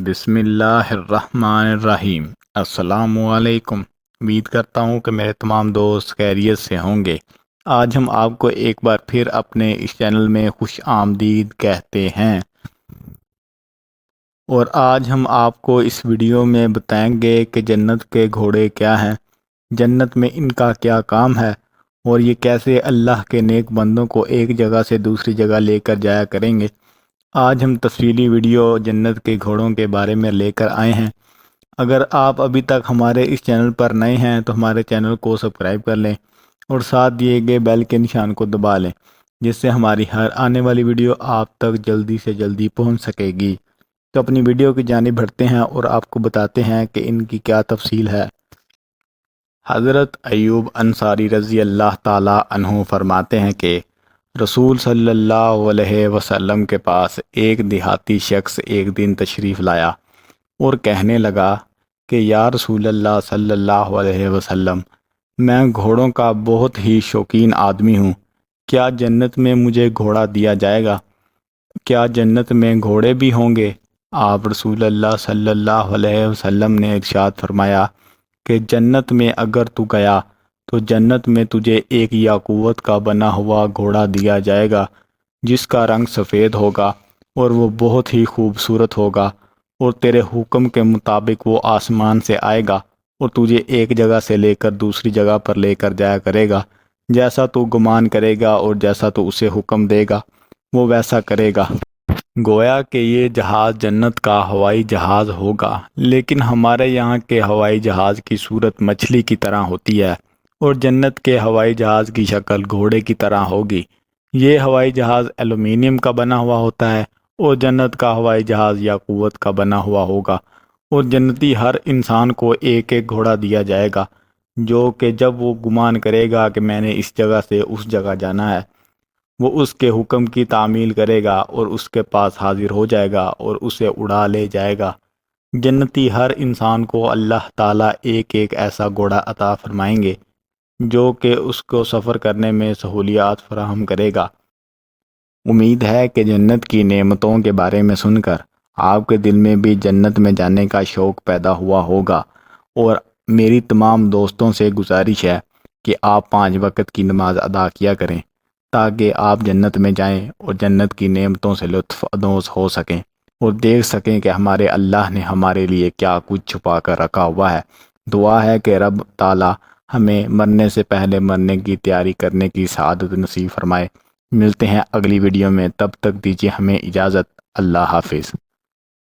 بسم اللہ الرحمن الرحیم۔ السلام علیکم۔ امید کرتا ہوں کہ میرے تمام دوست خیریت سے ہوں گے۔ آج ہم آپ کو ایک بار پھر اپنے اس چینل میں خوش آمدید کہتے ہیں، اور آج ہم آپ کو اس ویڈیو میں بتائیں گے کہ جنت کے گھوڑے کیا ہیں، جنت میں ان کا کیا کام ہے، اور یہ کیسے اللہ کے نیک بندوں کو ایک جگہ سے دوسری جگہ لے کر جایا کریں گے۔ آج ہم تفصیلی ویڈیو جنت کے گھوڑوں کے بارے میں لے کر آئے ہیں۔ اگر آپ ابھی تک ہمارے اس چینل پر نئے ہیں تو ہمارے چینل کو سبسکرائب کر لیں اور ساتھ دیے گئے بیل کے نشان کو دبا لیں، جس سے ہماری ہر آنے والی ویڈیو آپ تک جلدی سے جلدی پہنچ سکے گی۔ تو اپنی ویڈیو کی جانب بڑھتے ہیں اور آپ کو بتاتے ہیں کہ ان کی کیا تفصیل ہے۔ حضرت ایوب انصاری رضی اللہ تعالی عنہ فرماتے ہیں کہ رسول صلی اللہ علیہ وسلم کے پاس ایک دیہاتی شخص ایک دن تشریف لایا اور کہنے لگا کہ یا رسول اللہ صلی اللہ علیہ وسلم، میں گھوڑوں کا بہت ہی شوقین آدمی ہوں، کیا جنت میں مجھے گھوڑا دیا جائے گا؟ کیا جنت میں گھوڑے بھی ہوں گے؟ آپ رسول اللہ صلی اللہ علیہ وسلم نے ارشاد فرمایا کہ جنت میں اگر تو گیا تو جنت میں تجھے ایک یاقوت کا بنا ہوا گھوڑا دیا جائے گا، جس کا رنگ سفید ہوگا اور وہ بہت ہی خوبصورت ہوگا، اور تیرے حکم کے مطابق وہ آسمان سے آئے گا اور تجھے ایک جگہ سے لے کر دوسری جگہ پر لے کر جایا کرے گا۔ جیسا تو گمان کرے گا اور جیسا تو اسے حکم دے گا وہ ویسا کرے گا۔ گویا کہ یہ جہاز جنت کا ہوائی جہاز ہوگا، لیکن ہمارے یہاں کے ہوائی جہاز کی صورت مچھلی کی طرح ہوتی ہے، اور جنت کے ہوائی جہاز کی شکل گھوڑے کی طرح ہوگی۔ یہ ہوائی جہاز ایلومینیم کا بنا ہوا ہوتا ہے، اور جنت کا ہوائی جہاز یاقوت کا بنا ہوا ہوگا، اور جنتی ہر انسان کو ایک ایک گھوڑا دیا جائے گا، جو کہ جب وہ گمان کرے گا کہ میں نے اس جگہ سے اس جگہ جانا ہے، وہ اس کے حکم کی تعمیل کرے گا اور اس کے پاس حاضر ہو جائے گا اور اسے اڑا لے جائے گا۔ جنتی ہر انسان کو اللہ تعالیٰ ایک ایک ایسا گھوڑا عطا فرمائیں گے جو کہ اس کو سفر کرنے میں سہولیات فراہم کرے گا۔ امید ہے کہ جنت کی نعمتوں کے بارے میں سن کر آپ کے دل میں بھی جنت میں جانے کا شوق پیدا ہوا ہوگا، اور میری تمام دوستوں سے گزارش ہے کہ آپ 5 وقت کی نماز ادا کیا کریں تاکہ آپ جنت میں جائیں اور جنت کی نعمتوں سے لطف اندوز ہو سکیں اور دیکھ سکیں کہ ہمارے اللہ نے ہمارے لیے کیا کچھ چھپا کر رکھا ہوا ہے۔ دعا ہے کہ رب تعالی ہمیں مرنے سے پہلے مرنے کی تیاری کرنے کی سعادت نصیب فرمائے۔ ملتے ہیں اگلی ویڈیو میں، تب تک دیجیے ہمیں اجازت۔ اللہ حافظ۔